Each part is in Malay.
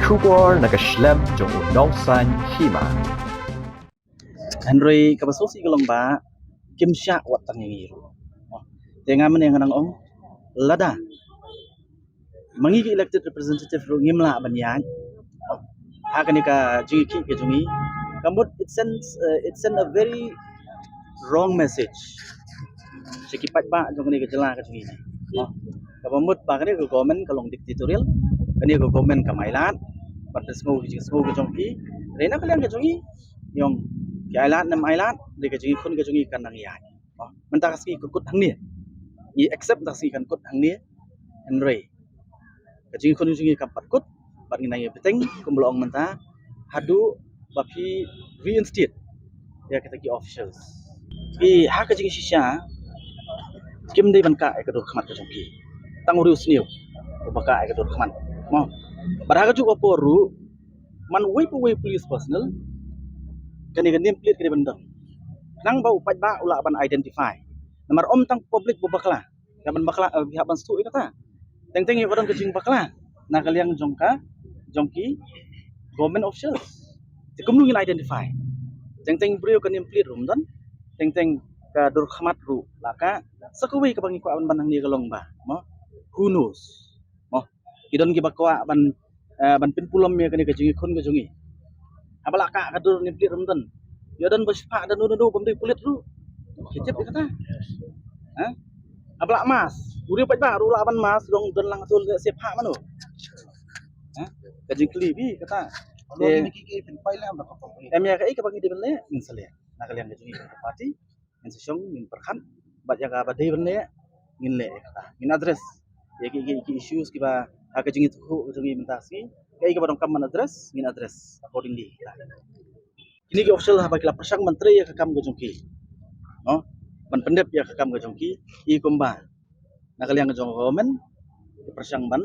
Kubor nakaslem jong udawsan hima. Henry kabasosi galong ba kim sya wat tang ngiru. Tenga men yang nang ong lada. Mangi elected representative ru ngimla ban yang. Hakani ka jingi ki ke jungi. Kamut it sends a very wrong message. Sekipat ba jong ni ke jela ka jungi. Kabamut ba kani ko government kalong dictatorial. Kani ko government kamailat. Patas ngo ke jong ki. Rena kalian ke jungi yung ailat nam ailat de ke jungi kun ke jungi kan nang yai. Mentah kasi kut hang ni. I accept tak si kan kut hang ni. Henry. Ke jungi kun jungi kan pat kut pat nginai beteng kumblong mentah hadu bapi reinstate ya kita ki officials. I ha ke jungi shisha kim de ban ka ke dur khmat ke jungi. Tang urus niu baka ke dur khmat. Mo. Barha ke juga poru man way police personnel kani kan plate kani bandang nang bau pat ba ula ban identify namar om tang public bu bakla kaban bakla pihak ban stu kata teng yo kadang kecing bakla na kaliang jongki government officials tikum nu identify teng brio kan plate rum dan teng ka dur khamat ru laka sakuwi ka bangi ko ban banang ni kalong ba mo who knows mo idon ki bakwa ban pin pulam ya kani kecing khon ke jungi abala ka kadur ni plate rum dan ya dan bespa dan nu pembeli kulit lu kecep kata ha abla mas uri pat ba ru laban mas dong dan lang tul se pha manu ha kajing kli bi kata Ni ki pen pai lam ko ko em ya kai ka bagi di benle min sale na kalian kajing parti min sesong min perkhan bat ya ka ba dei benle ngin le kata ngin address ya ki issues ki ba kajing itu kajing mentasi kai ka badong kam address ngin address accordingly ini ke official ha bakila persang menteri ya kakam gojongki no ban pendep ya kakam gojongki I kumba na kaliang gojong government persang ban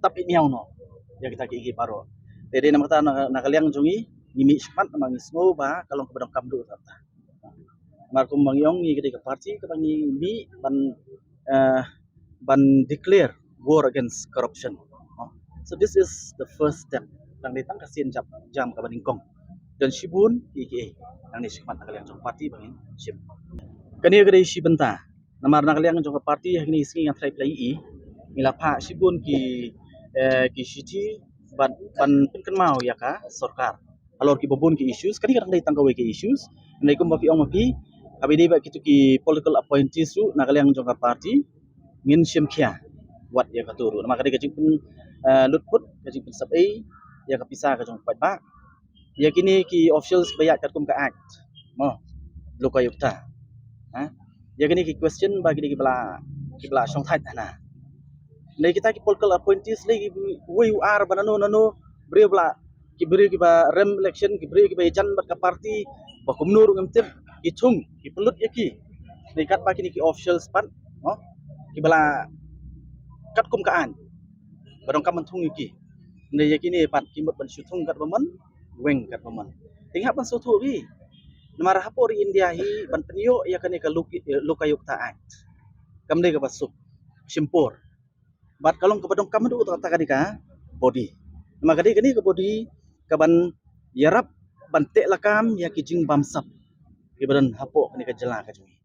tap ini no ya kita ki paro jadi nama kata na kaliang jongi ngimi sepat mangi smo ba kalong kebadong kamdu tata markum mangyong ngi ke parti ke bangi bi ban declare war against corruption so this is the first step tang ditang kasin jam ka baningkong dan Shibun IKA yang disikmat kalian jong parti bangin Shib. Kani gede Shibenta namar na kalian jong parti yang ini singi yang try play ngilapa Shibun ki city ban pinkan mau ya ka sorkar. Alor ki bobon ki issues kani kadang dai tanggawe ki issues ndai kum bapi ong mapi abide ba kitu ki political appointees su na kalian jong parti ngin shimkhia wat ya katuru nama kade kajing pun lutput kajing pun sabai ya kapisa ka jong pat ba ya kini ki officials bayat kat kum ka act mo lokayukta ha ya kini ki question bagi ki bala song thai na nei kita ki political appointees lagi we are banano nano bre bala ki bre ki ba rem election ki bre ki ba jan bat ka party ba kumnur ngamtip ki chung ki pelut ya ki nei kat ba kini ki officials pan mo ki bala kat kum ka an badong kam thung ki nei ya kini pat ki mot ban syutung kat baman weng kat paman tinggal pan sotu bi namara hapori India hi ban penyo ya kani ka lokayukta act kamde ka basuk simpor bat kalong kepadong kamdu ta kadika body nama kadi kani ka body ka ban yarap ban te lakam ya kijing bamsap ibadan hapo kani ka jela ka jumi